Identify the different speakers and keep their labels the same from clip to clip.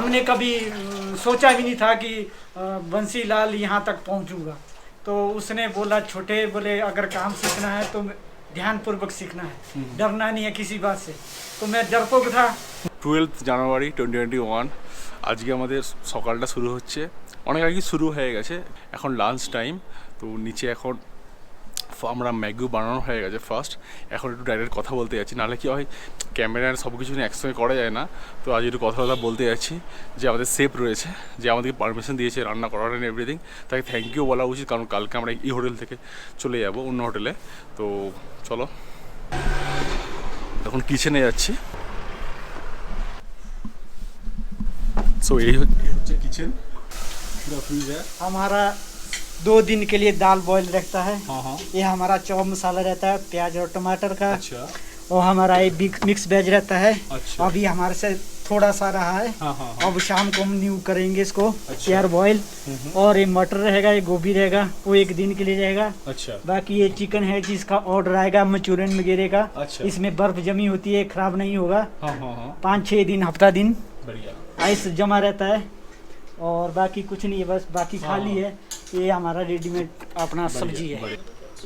Speaker 1: हमने कभी सोचा भी नहीं था कि बंसीलाल यहाँ तक पहुँचूंगा। तो उसने बोला छोटे, बोले अगर काम सीखना है तो ध्यानपूर्वक सीखना है, डरना नहीं है किसी बात से। तो मैं डरपोक था।
Speaker 2: 12 জানুয়ারি 2021 আজকে আমাদের সকালটা শুরু হচ্ছে, অনেক আগে শুরু হয়ে গেছে। এখন লাঞ্চ টাইম, তো নিচে এখন আমরা ম্যাগি বানানো হয়ে গেছে ফার্স্ট। এখন একটু ডাইরেক্ট কথা বলতে যাচ্ছি, নাহলে কি হয় ক্যামেরার সব কিছু নিয়ে একসঙ্গে করা যায় না। তো আজ একটু কথা বলতে যাচ্ছি যে আমাদের শেফ রয়েছে, যে আমাদেরকে পারমিশন দিয়েছে রান্না করার এন্ড এভরিথিং, তাকে থ্যাংক ইউ বলা উচিত, কারণ কালকে আমরা এই হোটেল থেকে চলে যাব অন্য হোটেলে। তো চলো এখন কিচেনে যাচ্ছি। सो ये किचन पूरा फ्रीज है
Speaker 1: हमारा 2 दिन के लिए दाल बॉईल रहता है।
Speaker 2: हाँ।
Speaker 1: ये हमारा चॉप मसाला रहता है प्याज और टमाटर का।
Speaker 2: अच्छा।
Speaker 1: और हमारा ये मिक्स वेज रहता है।
Speaker 2: अच्छा।
Speaker 1: अभी हमारे से थोड़ा सा रहा है।
Speaker 2: हाँ।
Speaker 1: अब शाम को हम न्यू करेंगे इसको।
Speaker 2: अच्छा।
Speaker 1: प्यार बॉईल। और ये मटर रहेगा, ये गोभी रहेगा, वो 1 दिन के लिए रहेगा।
Speaker 2: अच्छा।
Speaker 1: बाकी ये चिकन है जिसका ऑर्डर आएगा मंचूरियन वगैरह का।
Speaker 2: अच्छा।
Speaker 1: इसमें बर्फ जमी होती है, खराब नहीं होगा।
Speaker 2: हाँ
Speaker 1: 5-6 दिन, हफ्ता दिन
Speaker 2: बढ़िया
Speaker 1: आइस जमा रहता है। और बाकी कुछ नहीं है, बस बाकी खाली है। ये हमारा रेडीमेड अपना सब्जी है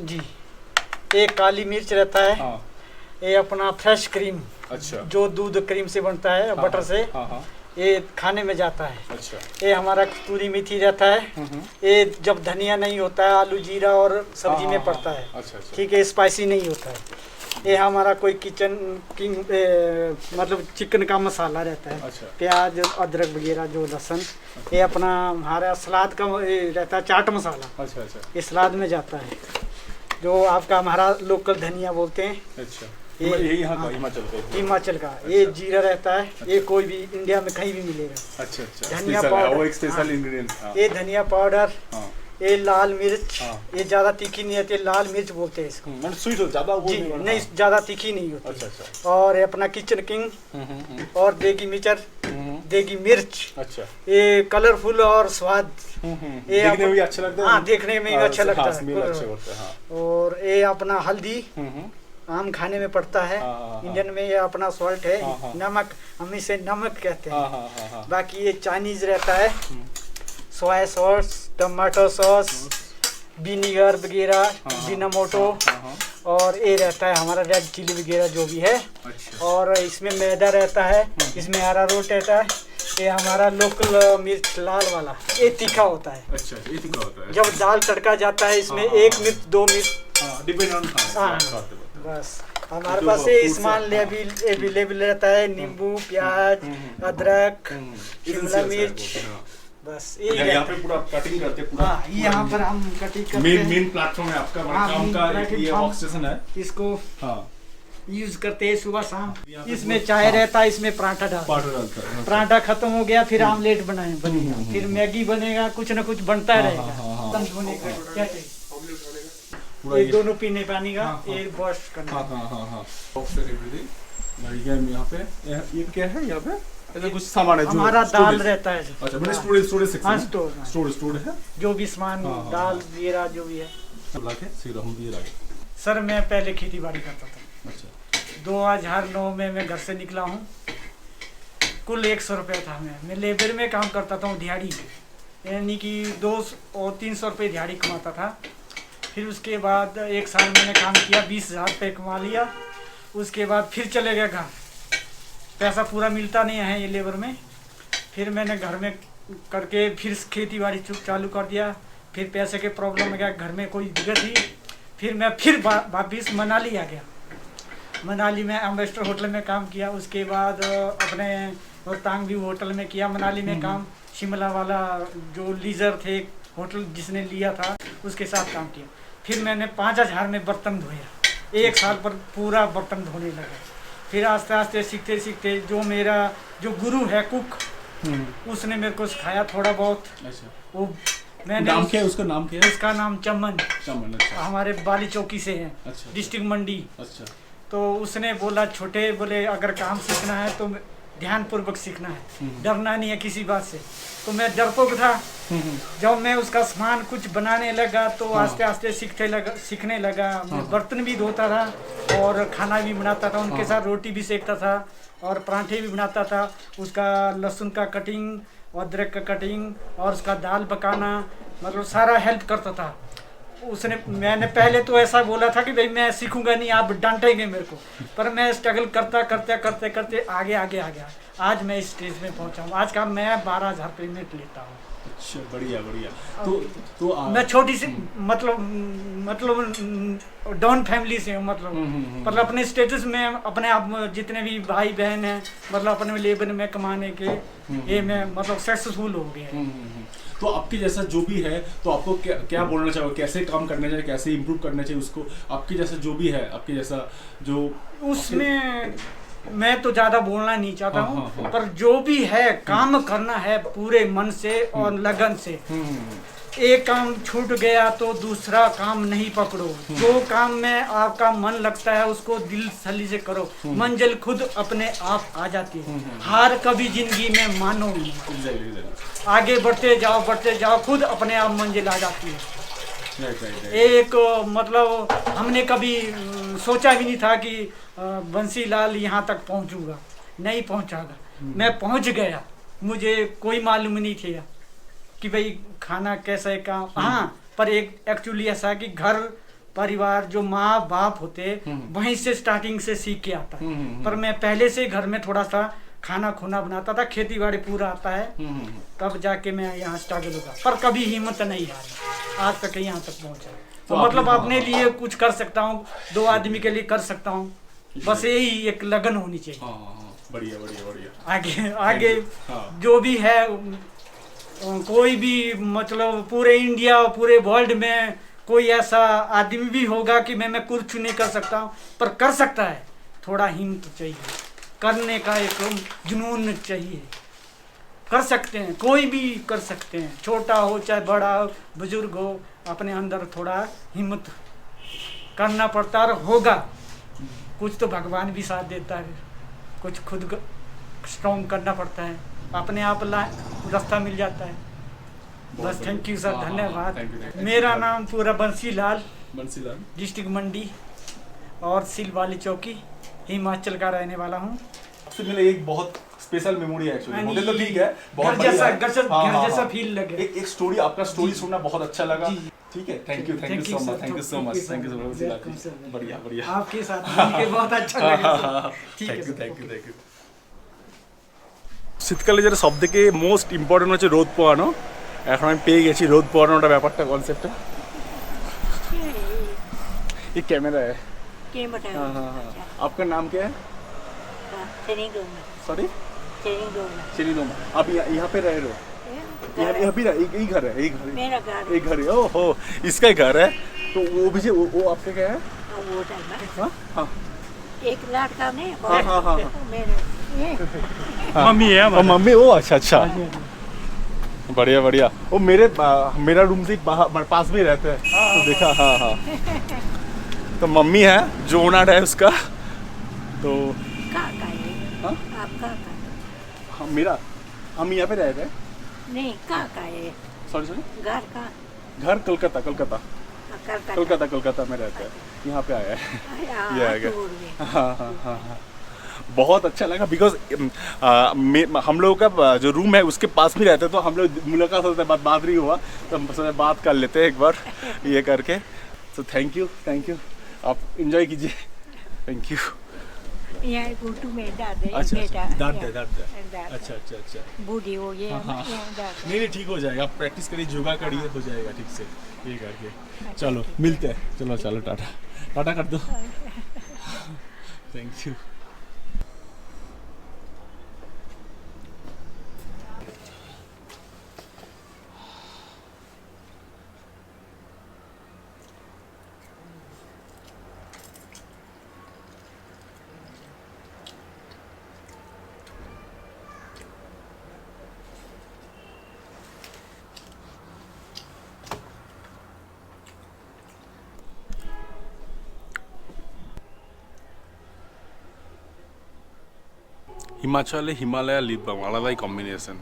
Speaker 1: जी। एक काली मिर्च रहता है।
Speaker 2: हाँ।
Speaker 1: ये अपना फ्रेश क्रीम,
Speaker 2: अच्छा।
Speaker 1: जो दूध क्रीम से बनता है, बटर से।
Speaker 2: हाँ।
Speaker 1: ये खाने में जाता है।
Speaker 2: अच्छा।
Speaker 1: ये हमारा कस्तूरी मेथी रहता है। ये जब धनिया नहीं होता है, आलू जीरा और सब्जी में पड़ता है।
Speaker 2: अच्छा।
Speaker 1: ठीक है, स्पाइसी नहीं होता है। ये हमारा कोई किचन किंग मतलब चिकन का मसाला रहता है।
Speaker 2: अच्छा।
Speaker 1: प्याज अदरक वगैरह जो लहसुन। ये अपना हमारा सलाद का ये रहता है चाट मसाला।
Speaker 2: अच्छा।
Speaker 1: ये सलाद में जाता है, जो आपका हमारा लोकल धनिया बोलते हैं।
Speaker 2: अच्छा।
Speaker 1: ये
Speaker 2: ये यहाँ का हिमाचल का
Speaker 1: हिमाचल का। ये जीरा रहता है। ये कोई भी इंडिया में कहीं भी मिलेगा।
Speaker 2: अच्छा।
Speaker 1: धनिया
Speaker 2: स्पेशल है,
Speaker 1: पाउडर।
Speaker 2: वो एक स्पेशल
Speaker 1: हाँ।
Speaker 2: इंग्रेडिएंट।
Speaker 1: ये धनिया पाउडर।
Speaker 2: हाँ।
Speaker 1: ये लाल मिर्च।
Speaker 2: हाँ।
Speaker 1: ये ज्यादा तीखी नहीं होती, लाल मिर्च बोलते हैं इसको।
Speaker 2: मतलब स्वीट हो ज्यादा वो
Speaker 1: जी नहीं, ज्यादा तीखी नहीं होती।
Speaker 2: अच्छा।
Speaker 1: और ये अपना किचन किंग और देगी मिर्च, देगी मिर्च।
Speaker 2: अच्छा।
Speaker 1: ये कलरफुल और स्वाद। ये
Speaker 2: देखने में भी अच्छा लगता है।
Speaker 1: हाँ, देखने में भी अच्छा लगता है।
Speaker 2: स्मेल अच्छा होता है। हाँ।
Speaker 1: और ये अपना हल्दी आम खाने में पड़ता है।
Speaker 2: हाँ।
Speaker 1: इंडियन में ये अपना सॉल्ट है।
Speaker 2: हाँ।
Speaker 1: नमक, हम इसे नमक कहते हैं।
Speaker 2: हाँ।
Speaker 1: बाकी ये चाइनीज रहता है, soya sauce, tomato sauce, vinegar वगैरह, जिनामोटो। और ये रहता है हमारा रेड चिली वगैरह जो भी है।
Speaker 2: अच्छा।
Speaker 1: और इसमें मैदा रहता है, इसमें अरारोट रहता है। ये हमारा लोकल मिर्च लाल वाला, ये तीखा होता है।
Speaker 2: अच्छा, ये तीखा होता है।
Speaker 1: जब दाल तड़का जाता है इसमें 1 मिर्च 2 मिर्च।
Speaker 2: डिपेंड ऑन
Speaker 1: हाँ। बस हमारे पास ये सामान अवेलेबल रहता है। नींबू, प्याज, अदरक, शिमला मिर्च। बस ये
Speaker 2: यहाँ पे पूरा कटिंग करते हैं पूरा।
Speaker 1: हाँ, यहाँ पर हम कटिंग करते हैं।
Speaker 2: मेन प्लेटफॉर्म है आपका,
Speaker 1: हाँ,
Speaker 2: काम का ये
Speaker 1: प्लेटफॉर्म।
Speaker 2: वर्क स्टेशन है।
Speaker 1: इसको
Speaker 2: हाँ।
Speaker 1: यूज करते हैं सुबह शाम। इसमें चाय रहता है, इसमें पराठा डालते हैं।
Speaker 2: पाउडर डालता है।
Speaker 1: पराठा खत्म हो गया, फिर आमलेट बनेगा, फिर मैगी बनेगा, कुछ ना कुछ बनता रहेगा। खत्म होने का क्या चाहिए? ये दोनों पीने पानी का, ये वॉश करना।
Speaker 2: हाँ। बॉक्स एंड एवरीथिंग बढ़िया है। यहाँ पे ये क्या है? यहाँ पे ऐसा कुछ सामान है जो
Speaker 1: हमारा दाल रहता है।
Speaker 2: अच्छा, मैंने स्टोरेज सेक्शन।
Speaker 1: हाँ,
Speaker 2: स्टोर है
Speaker 1: जो भी सामान, दाल वगैरह जो भी है।
Speaker 2: लाके फिर हम ये लाके।
Speaker 1: सर मैं पहले खेती बाड़ी करता था।
Speaker 2: अच्छा।
Speaker 1: 2009 में मैं घर से निकला हूँ। कुल 100 रुपया था। मैं लेबर में काम करता था, दिहाड़ी, यानी कि 200 और 300 रुपये दिहाड़ी कमाता था। फिर उसके बाद 1 साल मैंने काम किया, 20,000 रुपये कमा लिया। उसके बाद फिर चले गए घर। पैसा पूरा मिलता नहीं है ये लेबर में। फिर मैंने घर में करके फिर खेती बाड़ी चालू कर दिया। फिर पैसे के प्रॉब्लम हो गया, घर में कोई दिक्कत थी। फिर मैं फिर वापिस मनाली आ गया। मनाली में एम्बेसडर होटल में काम किया। उसके बाद अपने रोहतांग व्यू होटल में किया मनाली में काम। शिमला वाला जो लीजर थे होटल जिसने लिया था, उसके साथ काम किया। फिर मैंने 5,000 में बर्तन धोया। 1 साल पर पूरा बर्तन धोने लगा। फिर आस्ते आस्ते सीखते सीखते जो मेरा जो गुरु है कुक, उसने मेरे को सिखाया थोड़ा बहुत।
Speaker 2: अच्छा।
Speaker 1: वो मैंने
Speaker 2: नाम क्या है उसका? नाम क्या है?
Speaker 1: उसका नाम चमन।
Speaker 2: अच्छा।
Speaker 1: हमारे बाली चौकी से है।
Speaker 2: अच्छा।
Speaker 1: डिस्ट्रिक्ट मंडी।
Speaker 2: अच्छा।
Speaker 1: तो उसने बोला छोटे, बोले अगर काम सीखना है तो ध्यानपूर्वक सीखना है, डरना नहीं है किसी बात से। तो मैं डरपोक था। जब मैं उसका सामान कुछ बनाने लगा तो आस्ते आस्ते सीखने लगा। मैं बर्तन भी धोता था और खाना भी बनाता था, उनके साथ रोटी भी सेकता था और पराठे भी बनाता था। उसका लहसुन का कटिंग, अदरक का कटिंग और उसका दाल पकाना, मतलब सारा हेल्प करता था उसने। मैंने पहले तो ऐसा बोला था कि भाई मैं सीखूंगा नहीं, आप डांटेंगे मेरे को, पर मैं स्ट्रगल करते करते आगे आ गया। आज मैं इस स्टेज में पहुंचा हूँ। आज का मैं 12,000 पेमेंट लेता हूँ।
Speaker 2: अच्छा, बढ़िया बढ़िया।
Speaker 1: मैं छोटी सी मतलब डाउन फैमिली से हूँ, मतलब अपने स्टेटस में अपने आप जितने भी भाई बहन हैं, मतलब अपने लेबर में कमाने के ये मैं मतलब सक्सेसफुल हो गया।
Speaker 2: तो आपके जैसा जो भी है, तो आपको क्या क्या बोलना चाहोगे, कैसे काम करना चाहिए, कैसे इम्प्रूव करना चाहिए उसको? आपके जैसा जो भी है, आपके जैसा जो
Speaker 1: उसमें मैं तो ज्यादा बोलना नहीं चाहता
Speaker 2: हाँ,
Speaker 1: हूँ,
Speaker 2: हाँ, हाँ।
Speaker 1: पर जो भी है काम करना है पूरे मन से और लगन से। एक काम छूट गया तो दूसरा काम नहीं पकड़ो। जो काम में आपका मन लगता है उसको दिल सली से करो, मंजिल खुद अपने आप आ जाती है। हार कभी जिंदगी में मानो नहीं। आगे बढ़ते जाओ, खुद अपने आप मंजिल आ जाती है। एक मतलब हमने कभी सोचा भी नहीं था कि बंसीलाल यहाँ तक पहुँचूंगा, नहीं पहुँचागा। मैं पहुँच गया, मुझे कोई मालूम नहीं था कि भाई खाना कैसे काम। हाँ, पर एक एक्चुअली ऐसा है कि घर परिवार जो माँ बाप होते वहीं से स्टार्टिंग से सीख के आता है। पर मैं पहले से घर में थोड़ा सा खाना खुना बनाता था, खेती बाड़ी पूरा आता है, तब जाके मैं यहाँ स्ट्रगल होगा। पर कभी हिम्मत नहीं हारी, आज तक यहाँ तक पहुँचा। तो मतलब अपने लिए कुछ कर सकता हूँ, 2 आदमी के लिए कर सकता हूँ, बस यही एक लगन होनी चाहिए।
Speaker 2: बढ़िया बढ़िया बढ़िया।
Speaker 1: आगे जो भी है, कोई भी मतलब पूरे इंडिया पूरे वर्ल्ड में कोई ऐसा आदमी भी होगा कि मैं कुछ नहीं कर सकता हूँ, पर कर सकता है। थोड़ा हिम्मत चाहिए, करने का एक जुनून चाहिए। कर सकते हैं, कोई भी कर सकते हैं, छोटा हो चाहे बड़ा हो, बुजुर्ग हो, अपने अंदर थोड़ा हिम्मत करना पड़ता है। और होगा कुछ तो भगवान भी साथ देता है, कुछ खुद स्ट्रॉन्ग करना पड़ता है, अपने आप रास्ता मिल जाता है। बस थैंक यू सर, धन्यवाद। मेरा नाम पूरा बंसीलाल, डिस्ट्रिक्ट मंडी और सिलवाली चौकी, हिमाचल का रहने वाला हूँ।
Speaker 2: आपसे मिले एक बहुत स्पेशल मेमोरी है एक्चुअली। होटल तो ठीक है, बहुत
Speaker 1: घर जैसा फील लगे।
Speaker 2: एक स्टोरी, आपका स्टोरी सुनना बहुत अच्छा लगा। ठीक है, thank you so much, thank you so much. बढ़िया बढ़िया,
Speaker 1: आपके साथ मिलके बहुत अच्छा लगा।
Speaker 2: Thank you. শীতকালে যেটা সবথেকে মোস্ট ইম্পর্টেন্ট হচ্ছে রোদ পোয়ানো। এখন আমি পেয়ে গেছি রোদ পোয়ানোটা, ব্যাপারটা, কনসেপ্টটা। ये कैमरा है। हाँ। आपका नाम क्या है? सॉरी, चेरीडोमा। आप यहाँ पे रह रहे हो? यहाँ भी यही घर है? यही घर है। ओहो, इसका ही घर है। तो वो भी वो आपका क्या है? हाँ,
Speaker 3: एक लड़का ने
Speaker 2: हाँ।
Speaker 3: मम्मी है,
Speaker 2: मम्मी। ओ अच्छा। बढ़िया। वो मेरा रूम से पास में रहते हैं, तो देखा। हाँ। तो मम्मी है जो ओनर है उसका। तो हाँ, मेरा, हम यहाँ पे रहते हैं।
Speaker 3: नहीं, है
Speaker 2: सॉरी,
Speaker 3: घर
Speaker 2: कलकत्ता में रहते हैं। यहाँ पे आया है। हाँ। बहुत अच्छा लगा, बिकॉज हम लोगों का जो रूम है उसके पास में रहते हैं, तो हम लोग मुलाकात होता है, बात नहीं हुआ, तो हम सोचे बात कर लेते हैं एक बार ये करके। तो थैंक यू, आप इंजॉय कीजिए। Thank you.
Speaker 3: यहाँ गुटू में दाद है।
Speaker 2: अच्छा, दाद। अच्छा।
Speaker 3: बूढ़ी हो गई।
Speaker 2: नहीं, ठीक हो जाएगा। आप प्रैक्टिस करिए, योगा करिए, हो जाएगा ठीक से ये करके। चलो मिलते हैं। चलो टाटा कर दो। Thank you. হিমাচলে হিমালয়া লিপ বাম, আলাদাই কম্বিনেশন।